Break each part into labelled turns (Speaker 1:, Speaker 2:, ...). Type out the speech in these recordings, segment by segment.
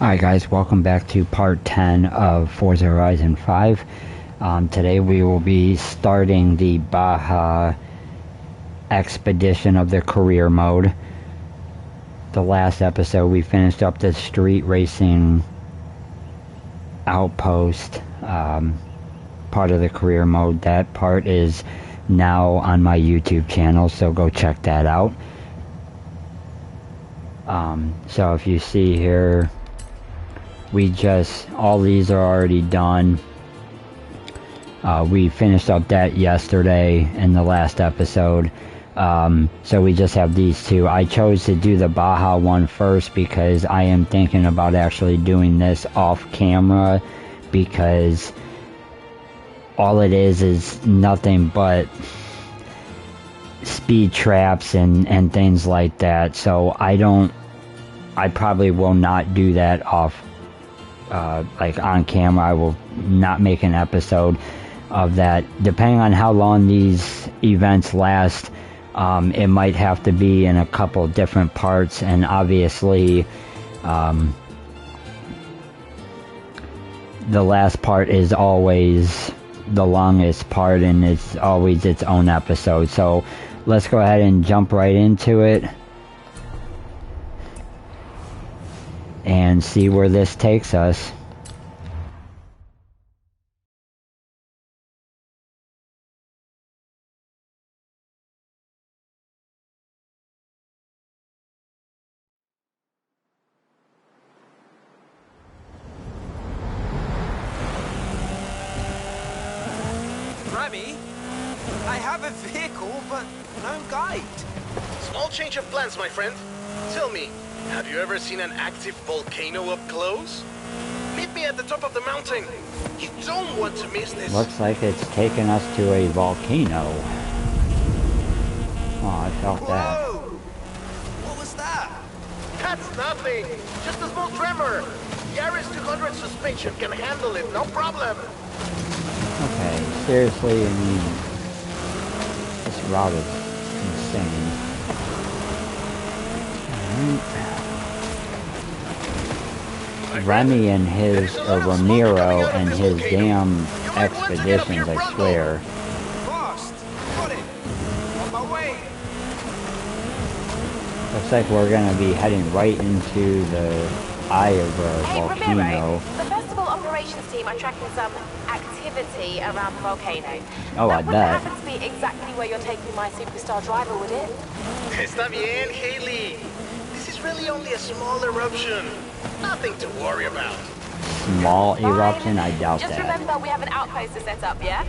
Speaker 1: Alright guys, welcome back to part 10 of Forza Horizon 5. Today we will be starting the BAJA expedition of the career mode. The last episode we finished up the street racing outpost part of the career mode. That part is now on my YouTube channel, so go check that out. So if you see here, all these are already done. We finished up that yesterday in the last episode. So we just have these two. I chose to do the BAJA one first because I am thinking about actually doing this off camera, because all it is nothing but speed traps and things like that. So I probably will not do that off like on camera. I will not make an episode of that. Depending on how long these events last, it might have to be in a couple different parts, and obviously the last part is always the longest part, and it's always its own episode. So let's go ahead and jump right into it and see where this takes us.
Speaker 2: Remy, I have a vehicle, but no guide.
Speaker 3: Small change of plans, my friend. Tell me, have you ever seen an active volcano up close? Meet me at the top of the mountain. You don't want to miss this.
Speaker 1: Looks like it's taking us to a volcano. Oh, I felt that.
Speaker 2: Whoa! What was that?
Speaker 3: That's nothing. Just a small tremor. The RS-200 suspension can handle it, no problem.
Speaker 1: Okay, seriously, I mean, this route is insane. Remy and his, or Ramiro and his damn expeditions, I swear.
Speaker 2: Fast! Got it! On my way!
Speaker 1: Looks like we're gonna be heading right into the eye of a volcano.
Speaker 4: Ramiro, the festival operations team are tracking some activity around the volcano.
Speaker 1: Oh, I
Speaker 4: that
Speaker 1: bet.
Speaker 4: wouldn't happen to be exactly where you're taking my superstar driver, would it?
Speaker 3: Está bien, Haley. This is really only a small eruption. Nothing to worry about.
Speaker 1: Small eruption? I doubt
Speaker 4: Just
Speaker 1: that.
Speaker 4: remember, we have an outpost to set up, yeah?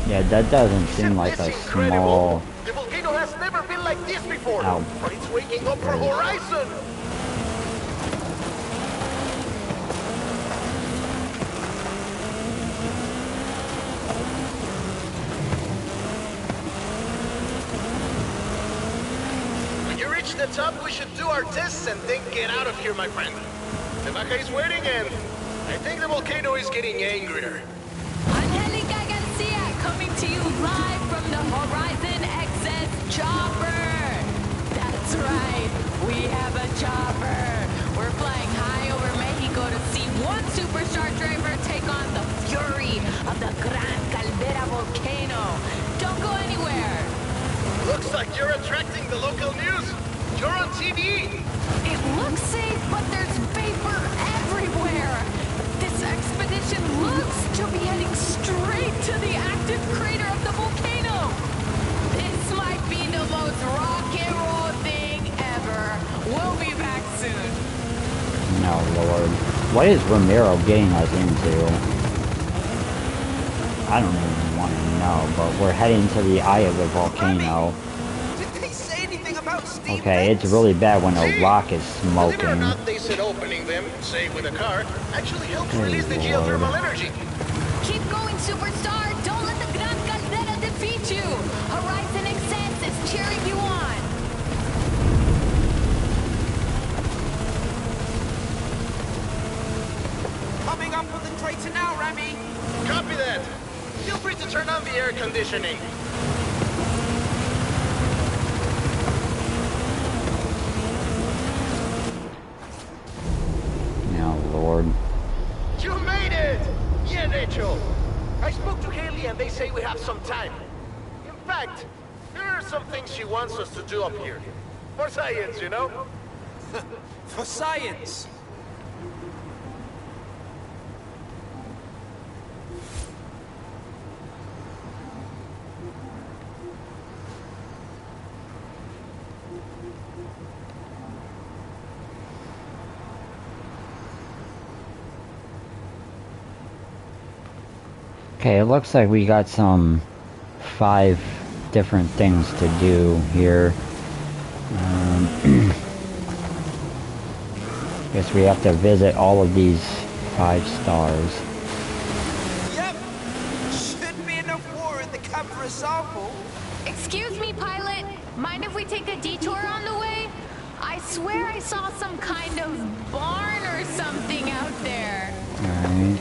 Speaker 1: Yeah, that doesn't seem like a small...
Speaker 3: The volcano has never been like this before.
Speaker 1: Ow.
Speaker 3: But it's waking up for Horizon. When you reach the top, we should do our tests and then get out of here, my friend. The BAJA is waiting, and I think the volcano is getting angrier.
Speaker 5: Angelica Garcia coming to you live from the Horizon XS chopper. That's right, we have a chopper. We're flying high over Mexico to see one superstar driver take on the fury of the Gran Caldera volcano. Don't go anywhere.
Speaker 3: Looks like you're attracting the local news. You're on TV.
Speaker 5: It looks safe, but there's vapor everywhere. This expedition looks to be heading straight to the active crater of the volcano. This might be the most rock and roll thing ever. We'll be back soon.
Speaker 1: No, Lord. What is Ramiro getting us into? I don't even want to know, but we're heading to the eye of the volcano.
Speaker 2: Did they say anything about steam
Speaker 1: Okay, it's
Speaker 2: vents?
Speaker 1: really bad when a
Speaker 3: See?
Speaker 1: rock is
Speaker 3: Believe it or
Speaker 1: smoking.
Speaker 3: not, they said opening them, say with a car, actually helps
Speaker 1: Good
Speaker 3: release the
Speaker 1: Lord.
Speaker 3: geothermal energy.
Speaker 5: Keep going, superstar. Don't let the Gran Caldera defeat you. Horizon XS is cheering you on.
Speaker 2: Coming up with the crater now, Remy!
Speaker 3: Copy that. Feel free to turn on the air conditioning. I spoke to Haley and they say we have some time. In fact, there are some things she wants us to do up here. For science, you know?
Speaker 2: For science.
Speaker 1: Okay, it looks like we got some 5 different things to do here. Guess we have to visit all of these 5 stars.
Speaker 2: Yep. Should be enough water in the cup for a sample.
Speaker 5: Excuse me, pilot. Mind if we take a detour on the way? I swear I saw some kind of barn or something out there.
Speaker 1: Alright.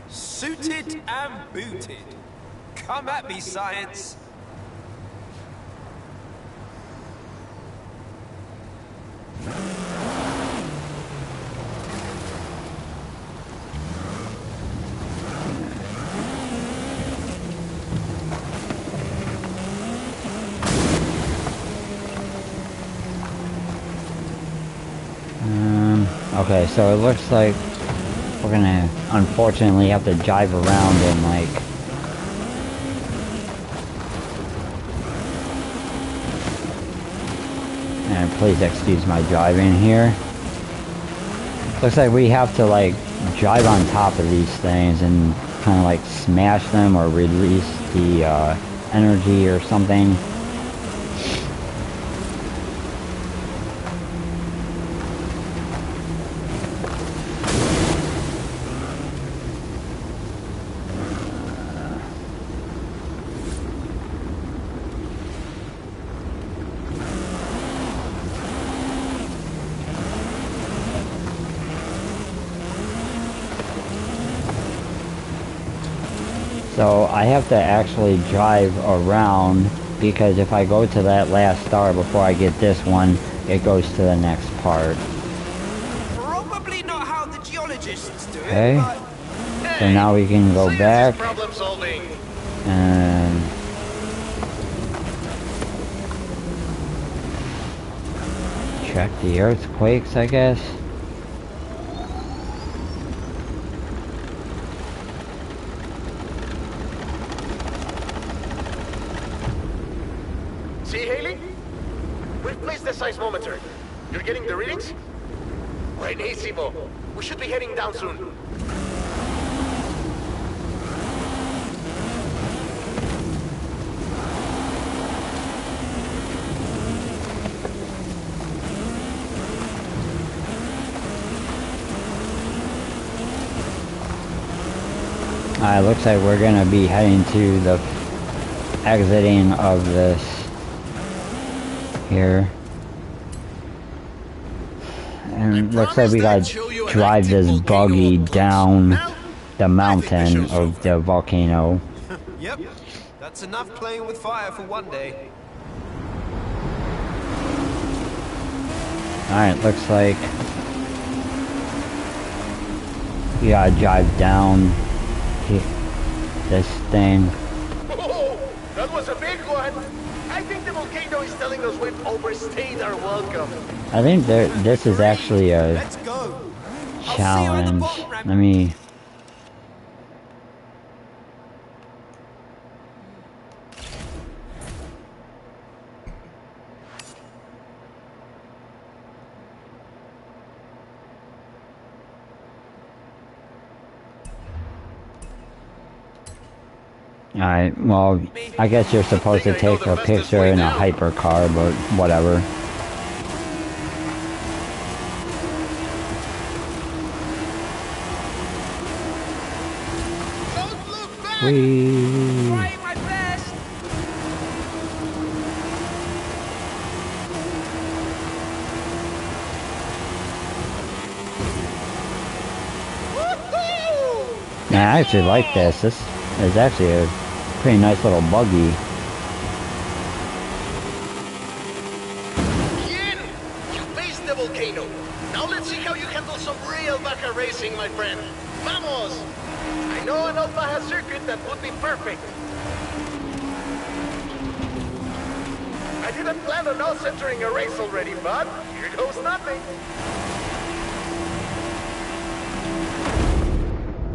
Speaker 2: Suited and booted. Come at me, science.
Speaker 1: Okay, so it looks like we're gonna unfortunately have to drive around and like and please excuse my driving here. Looks like we have to like drive on top of these things and kind of like smash them or release the energy or something. So I have to actually drive around because if I go to that last star before I get this one, it goes to the next part.
Speaker 2: Probably not how the geologists do
Speaker 1: Okay.
Speaker 2: it, but...
Speaker 1: So now we can go
Speaker 3: Science
Speaker 1: back
Speaker 3: is problem solving.
Speaker 1: and check the earthquakes, I guess.
Speaker 3: See, Haley? We've placed the seismometer. You're getting the readings? Buenísimo. We should be heading down soon.
Speaker 1: Looks like we're gonna be heading to the exiting of this here. And looks like we gotta drive this buggy down the mountain of the volcano.
Speaker 2: Yep. That's enough playing with fire for one day.
Speaker 1: Alright, looks like we gotta drive down this thing.
Speaker 3: Oh, that was a big one. I think the volcano is telling us we've overstayed our welcome.
Speaker 1: I think this is actually a
Speaker 2: Let's go.
Speaker 1: challenge. Let me... Alright, well, I guess you're supposed to take a picture in a hypercar, but whatever.
Speaker 3: Don't look back!
Speaker 1: Whee!
Speaker 2: Trying my best.
Speaker 3: Woohoo!
Speaker 1: Yeah, I actually like this. This is actually a pretty nice little buggy.
Speaker 3: volcano. Now let's see how you handle some real BAJA racing, my friend. Vamos! I know an old BAJA circuit that would be perfect. I didn't plan on us entering a race already, but here goes nothing.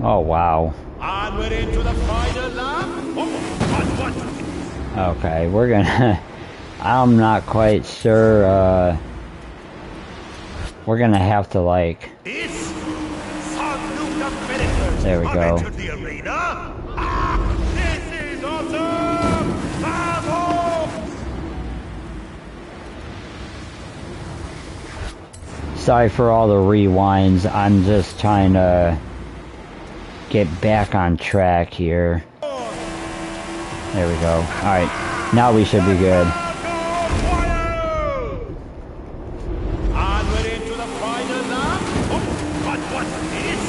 Speaker 1: Oh, wow.
Speaker 6: And we're into the final lap. What?
Speaker 1: Okay, we're gonna... I'm not quite sure, we're gonna have to, like...
Speaker 6: This some new competitors
Speaker 1: There we
Speaker 6: have
Speaker 1: go.
Speaker 6: entered the arena. This is awesome! Bravo!
Speaker 1: Sorry for all the rewinds. I'm just trying to get back on track here. There we go. Alright, now we should be good.
Speaker 6: And we're into the final lap. But what is?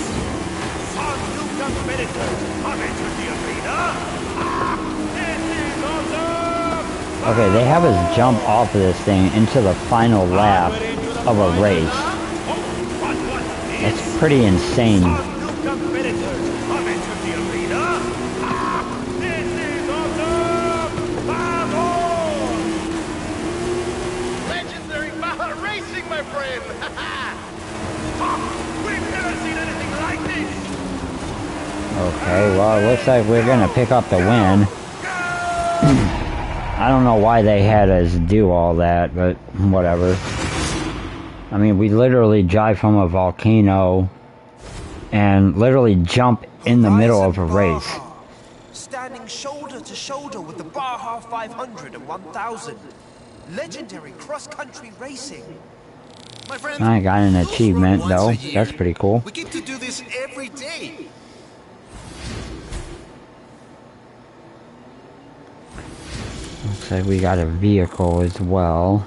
Speaker 6: Some new competitors have entered the arena. This is awesome!
Speaker 1: Okay, they have us jump off of this thing into the final lap of a race.
Speaker 6: But what is?
Speaker 1: That's pretty insane.
Speaker 6: Some new competitors have entered the arena. This is awesome! Bravo!
Speaker 3: Legendary BAJA racing, my friend!
Speaker 6: We've never seen anything like this!
Speaker 1: Okay, well, it looks like we're gonna pick up the win. I don't know why they had us do all that, but whatever. I mean, we literally drive from a volcano and literally jump in the middle of a race.
Speaker 2: Standing shoulder to shoulder with the BAJA 500 and 1000. Legendary cross-country racing.
Speaker 3: My friend,
Speaker 1: I got an
Speaker 3: those run
Speaker 1: achievement,
Speaker 3: once
Speaker 1: though.
Speaker 3: a year.
Speaker 1: That's pretty cool.
Speaker 3: We get to do this every day.
Speaker 1: Looks like we got a vehicle as well.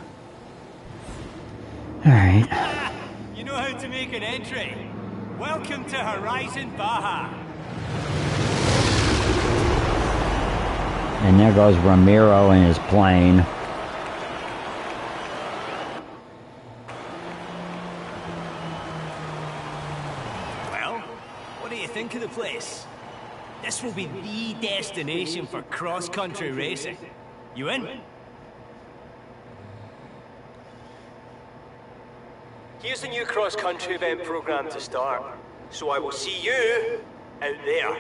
Speaker 1: Alright.
Speaker 7: You know how to make an entry. Welcome to Horizon BAJA.
Speaker 1: And there goes Ramiro in his plane.
Speaker 7: Well, what do you think of the place? This will be the destination for cross-country racing. You in? Here's the new cross-country event program to start. So I will see you out there.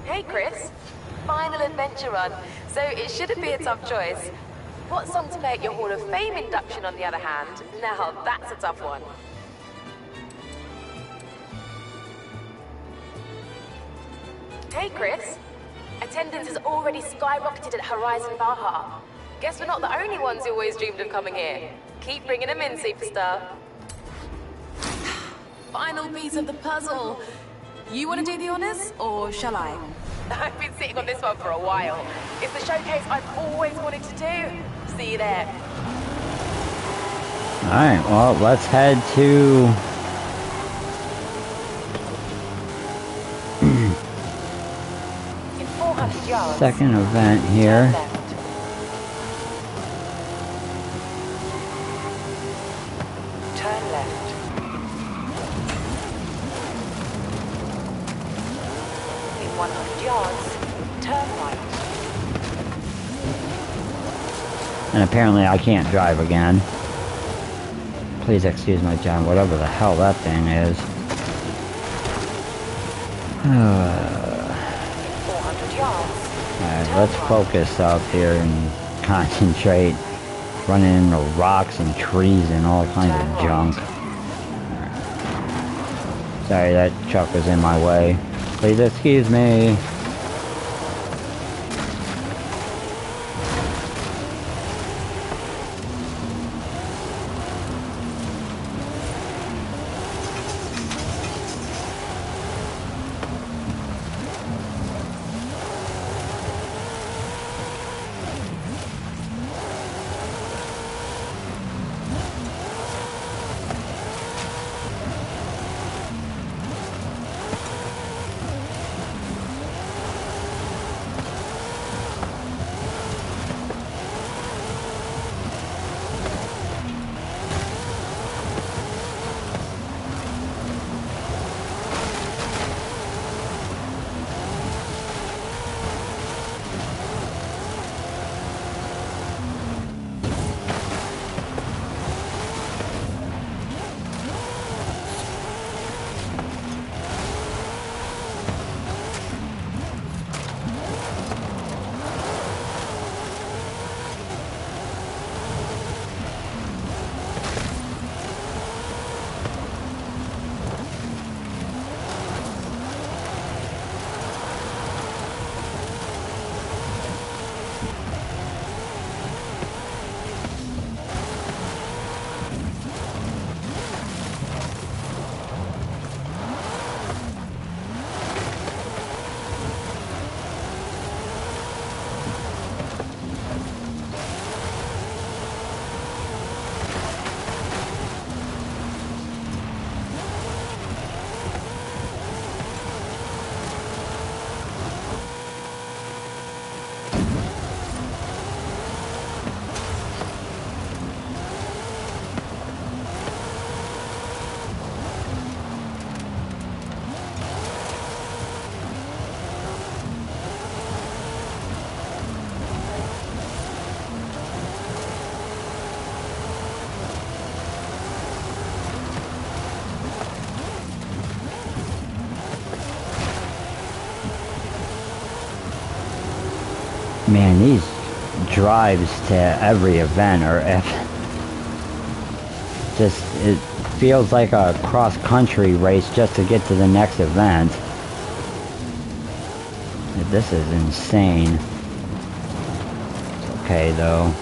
Speaker 4: Hey, Chris. Final adventure run, so it shouldn't be a tough choice. What song to play at your Hall of Fame induction, on the other hand? Now, that's a tough one. Hey, Chris. Attendance has already skyrocketed at Horizon BAJA. Guess we're not the only ones who always dreamed of coming here. Keep bringing them in, superstar.
Speaker 5: Final piece of the puzzle. You want to do the honors, or shall I?
Speaker 4: I've been sitting on this one for a while. It's the showcase I've always wanted to do. See you there.
Speaker 1: Alright, well, let's head to...
Speaker 4: In 400 yards.
Speaker 1: second event here.
Speaker 4: Left. Turn left. In 100 yards, turn right.
Speaker 1: And apparently I can't drive again. Please excuse my John, whatever the hell that thing is.
Speaker 4: 400 yards.
Speaker 1: Alright, let's focus up here and concentrate. Running into rocks and trees and all kinds of junk. Sorry, that truck was in my way. Please excuse me. Man, these drives to every event are just, it feels like a cross-country race just to get to the next event. This is insane. It's okay though.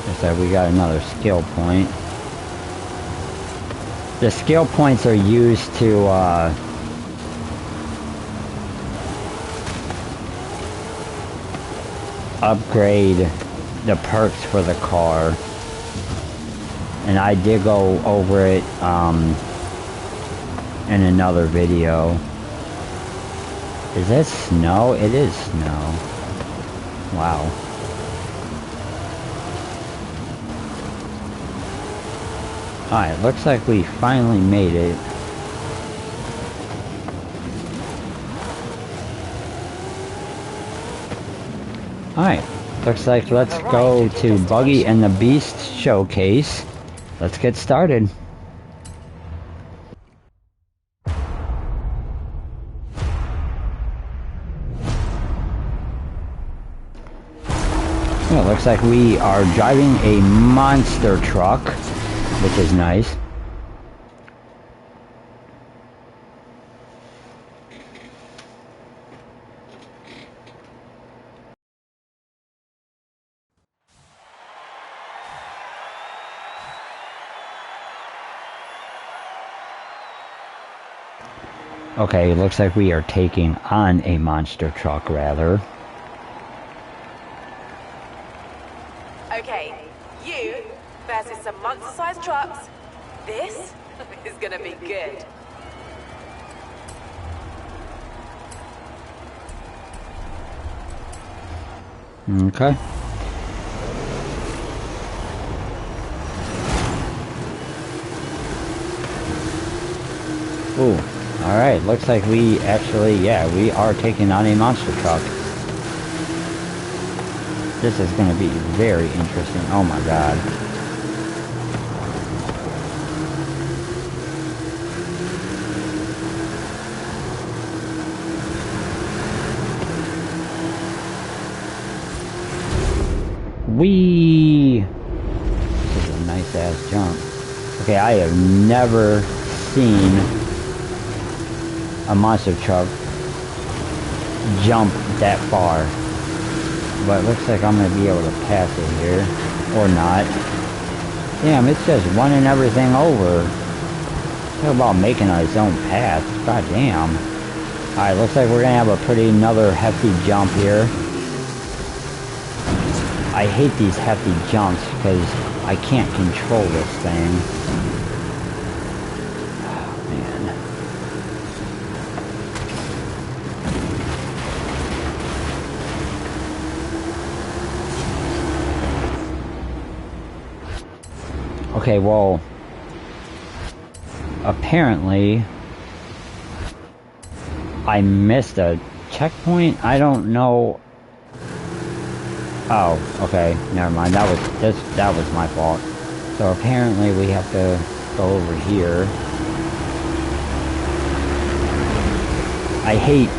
Speaker 1: Looks like we got another skill point. The skill points are used to upgrade the perks for the car. And I did go over it in another video. Is that snow? It is snow. Wow. Alright, looks like we finally made it. Alright, looks like let's go to Buggy and the Beast Showcase. Let's get started. Well, it looks like we are driving a monster truck, which is nice. Okay, it looks like we are taking on a monster truck, rather.
Speaker 4: Okay, you versus some monster-sized trucks. This is gonna be good.
Speaker 1: Okay. Ooh. Alright, looks like we actually, yeah, we are taking on a monster truck. This is going to be very interesting. Oh my god. Whee! This is a nice ass jump. Okay, I have never seen a monster truck jump that far, but it looks like I'm gonna be able to pass it here, or not. Damn, it's just running everything over. Talk about making its own path. God damn. Alright, looks like we're gonna have another hefty jump here. I hate these hefty jumps because I can't control this thing. Okay, well, apparently I missed a checkpoint. I don't know. Oh, okay, never mind. That was my fault. So apparently we have to go over here. I hate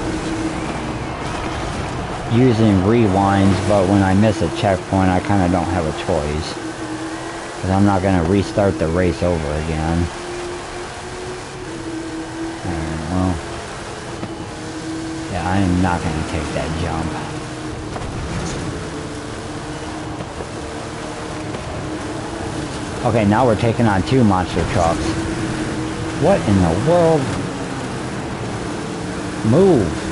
Speaker 1: using rewinds, but when I miss a checkpoint, I kind of don't have a choice. Because I'm not going to restart the race over again. Alright, well. Yeah, I am not going to take that jump. Okay, now we're taking on two monster trucks. What in the world? Move!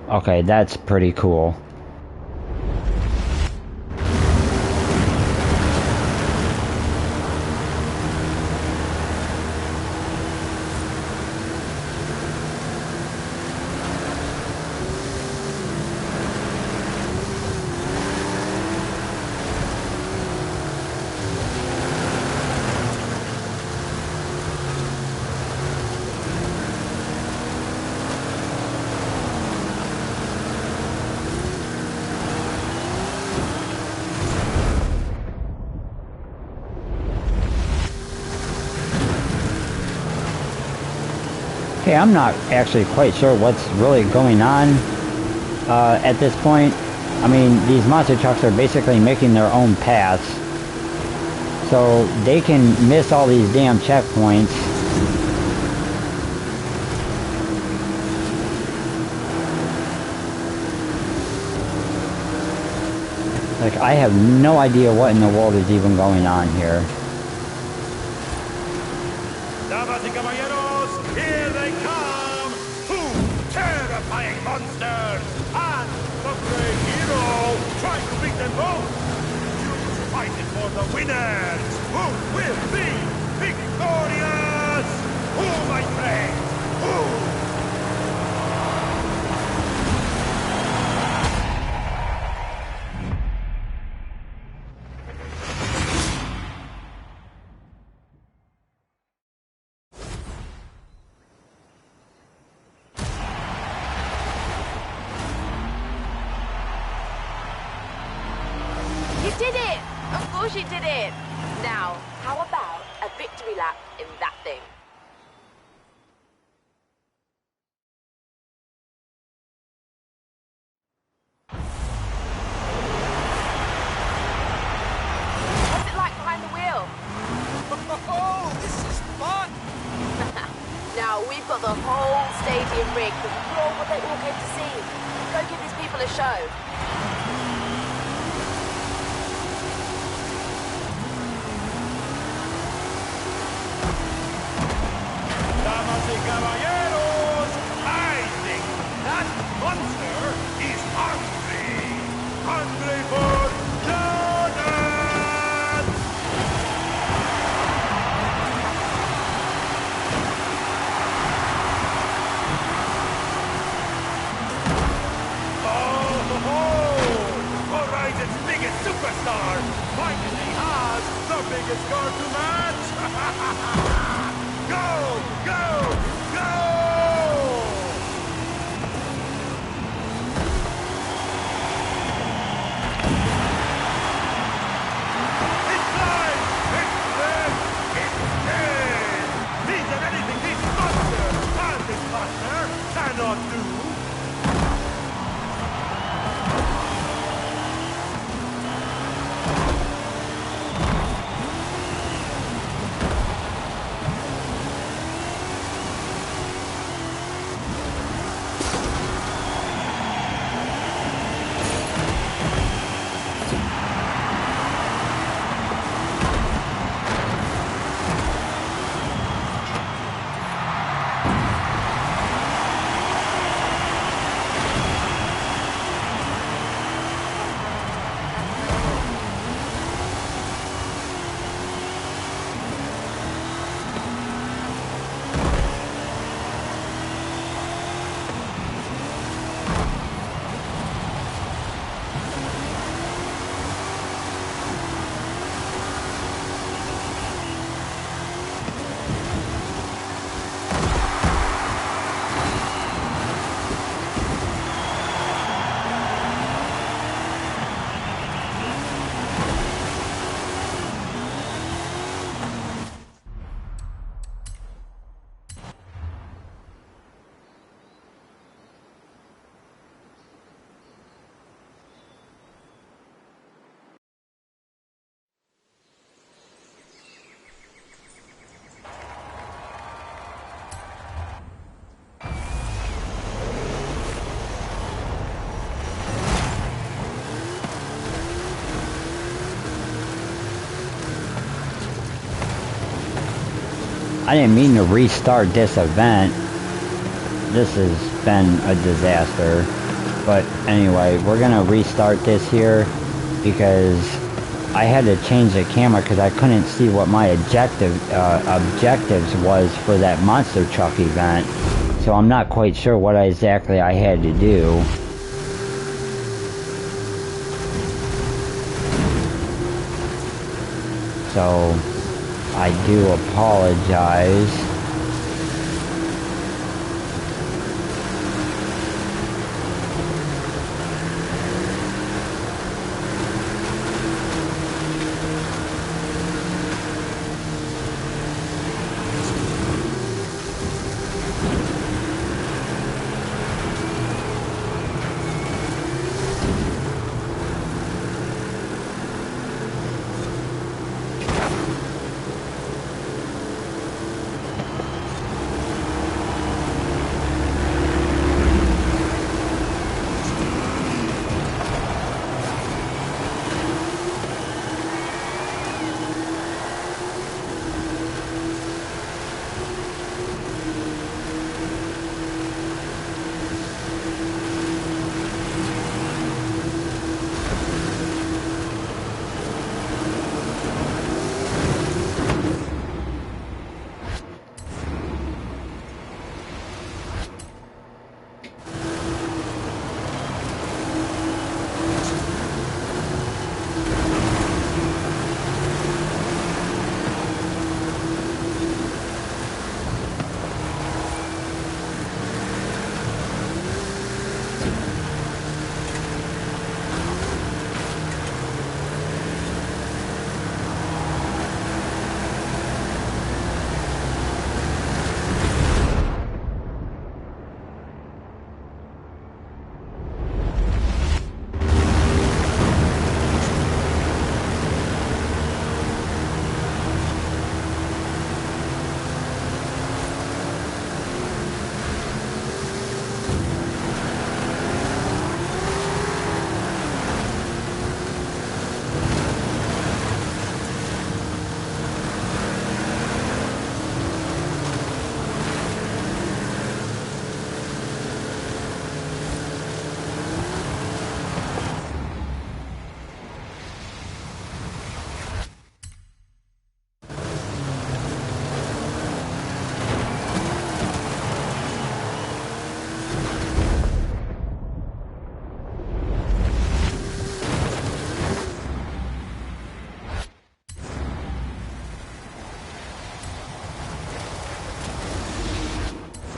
Speaker 1: Okay, that's pretty cool. Okay, I'm not actually quite sure what's really going on at this point. I mean, these monster trucks are basically making their own paths, so they can miss all these damn checkpoints. Like, I have no idea what in the world is even going on here.
Speaker 6: Damas y caballeros, here they come! Two terrifying monsters! And the brave hero trying to beat them both! Choose fighting for the winners! Who will be victorious? Who, my friend? Who?
Speaker 4: You did it! Of course you did it! Now, how about a victory lap in that thing? What's it like behind the wheel?
Speaker 2: Oh, this is fun!
Speaker 4: Now, we've got the whole stadium rigged with what they all came to see. Go give these people a show.
Speaker 6: Damas y caballeros, I think that monster is hungry! Hungry for donuts! Horizon's biggest superstar finally has the biggest car to match! Go! Go! Go! It's live! It's red! It's dead! These are anything this monster and this monster cannot do!
Speaker 1: I didn't mean to restart this event. This has been a disaster. But anyway, we're gonna restart this here because I had to change the camera because I couldn't see what my objectives was for that monster truck event. So I'm not quite sure what exactly I had to do. So I do apologize.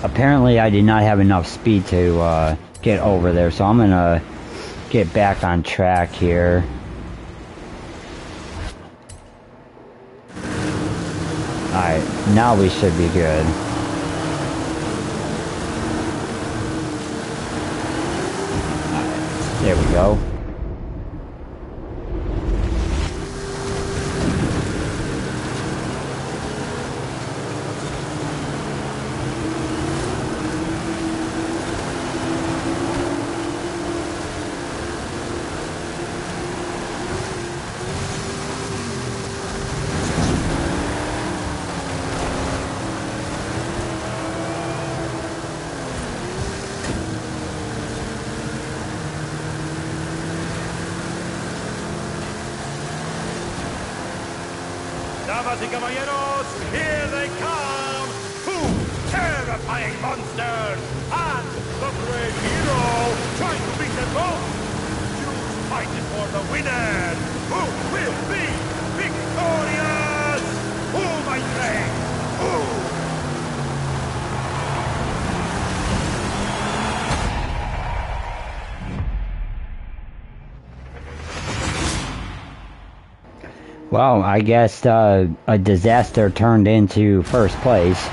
Speaker 1: Apparently I did not have enough speed to get over there, so I'm gonna get back on track here. Alright, now we should be good. Alright, there we go.
Speaker 6: Damas y caballeros, here they come! Two terrifying monsters! And the brave hero trying to beat them both! Choose fighting for the winner! Who will be victorious? Who, my friend? Who?
Speaker 1: Well, I guess a disaster turned into first place.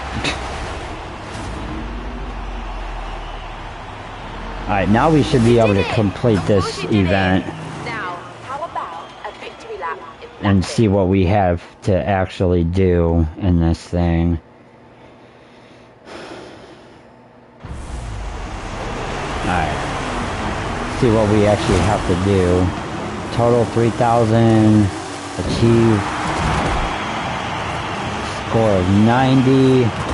Speaker 1: Alright, now we should be able to complete this event.
Speaker 4: Now, how about a victory lap
Speaker 1: And see what we have to actually do in this thing. Alright. See what we actually have to do. Total 3,000. Achieve. Score of 90.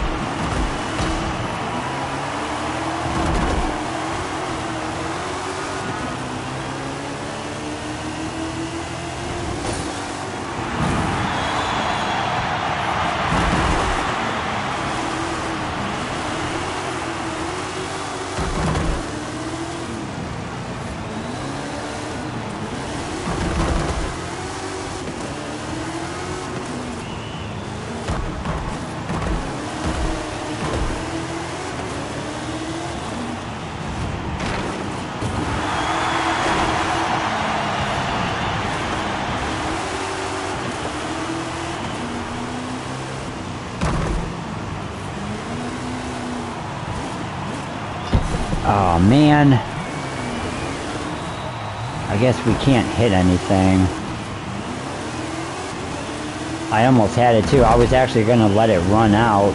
Speaker 1: Oh man, I guess we can't hit anything. I almost had it too. I was actually gonna let it run out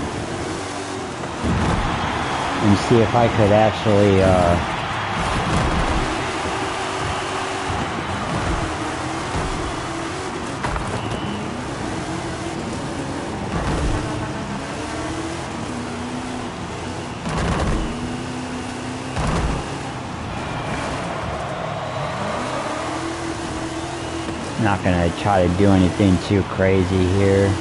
Speaker 1: and see if I could actually not gonna try to do anything too crazy here.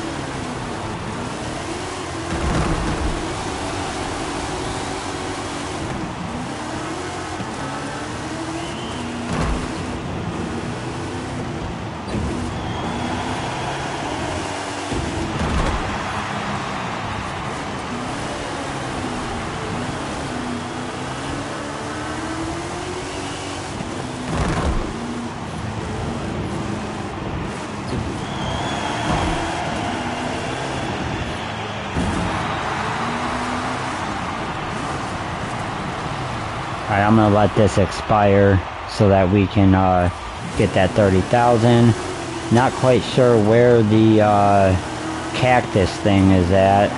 Speaker 1: Alright, I'm gonna let this expire so that we can get that 30,000. Not quite sure where the cactus thing is at.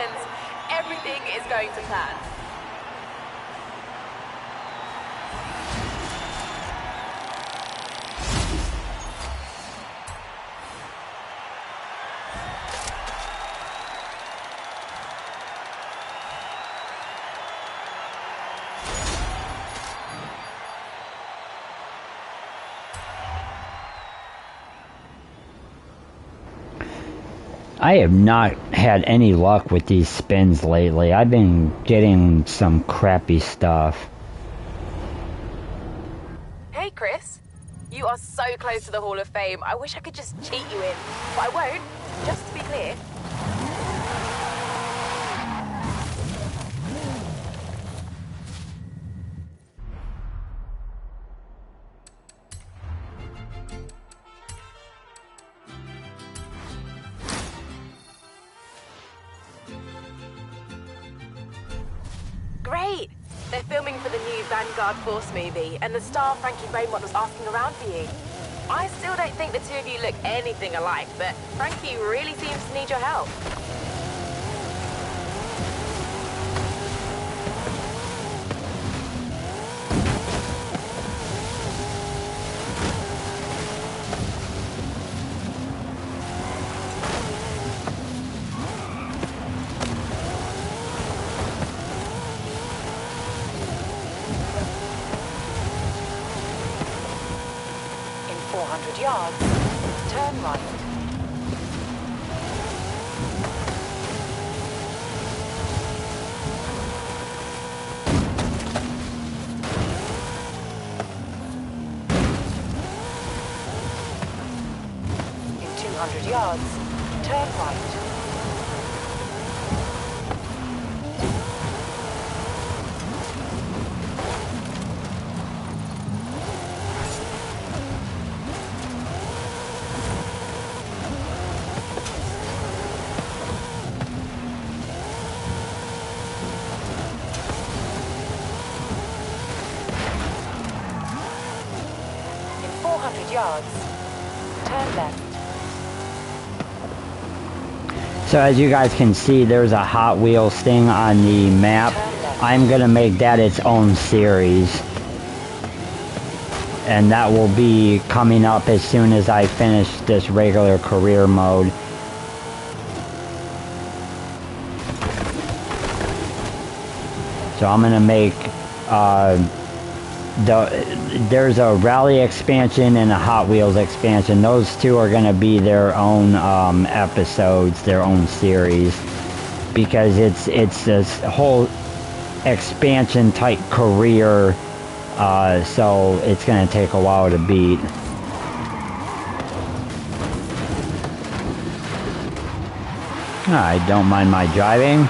Speaker 4: Congratulations, everything is going to plan.
Speaker 1: I have not had any luck with these spins lately. I've been getting some crappy stuff.
Speaker 4: Hey, Chris. You are so close to the Hall of Fame. I wish I could just cheat you in, but I won't. Just to be clear. Great! They're filming for the new Vanguard Force movie, and the star Frankie Raymond was asking around for you. I still don't think the two of you look anything alike, but Frankie really seems to need your help. In 400 yards, turn right. In 200 yards, turn right. In 400 yards, turn left.
Speaker 1: So as you guys can see, there's a Hot Wheels thing on the map. I'm gonna make that its own series. And that will be coming up as soon as I finish this regular career mode. So I'm gonna make, there's a Rally expansion and a Hot Wheels expansion. Those two are gonna be their own episodes, their own series, because it's this whole expansion type career, so it's gonna take a while to beat. I don't mind my driving.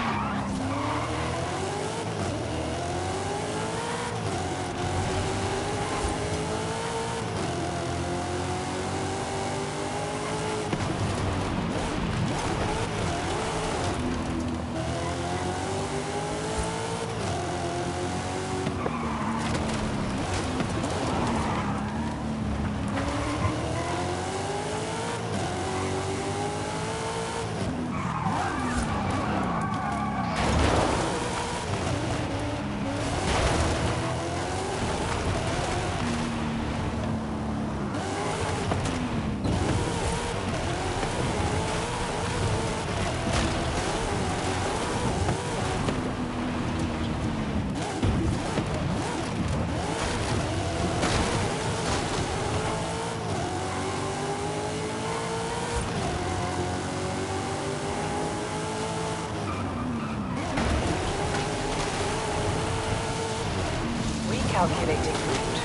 Speaker 4: Calculating route.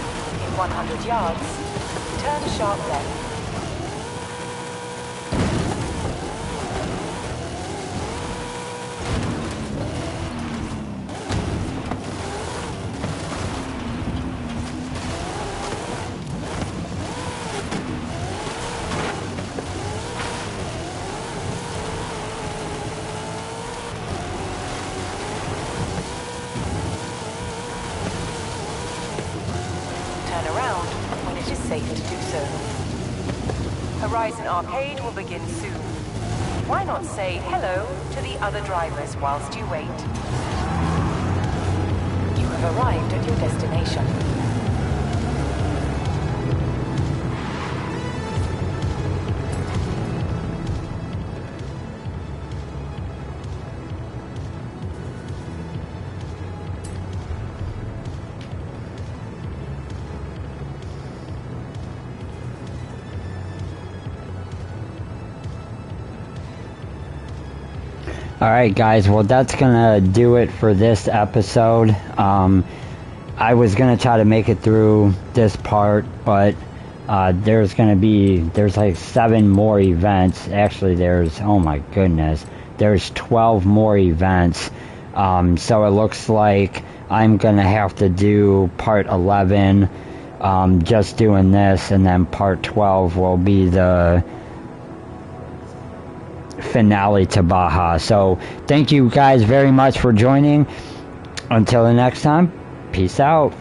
Speaker 4: In 100 yards, turn sharp left. Safe to do so. Horizon Arcade will begin soon. Why not say hello to the other drivers whilst you wait? You have arrived at your destination.
Speaker 1: Alright guys, well that's gonna do it for this episode. I was gonna try to make it through this part, but there's like 7 more events. Actually oh my goodness, there's 12 more events. So it looks like I'm gonna have to do part 11, just doing this, and then part 12 will be the finale to Baja. So thank you guys very much for joining. Until the next time, peace out.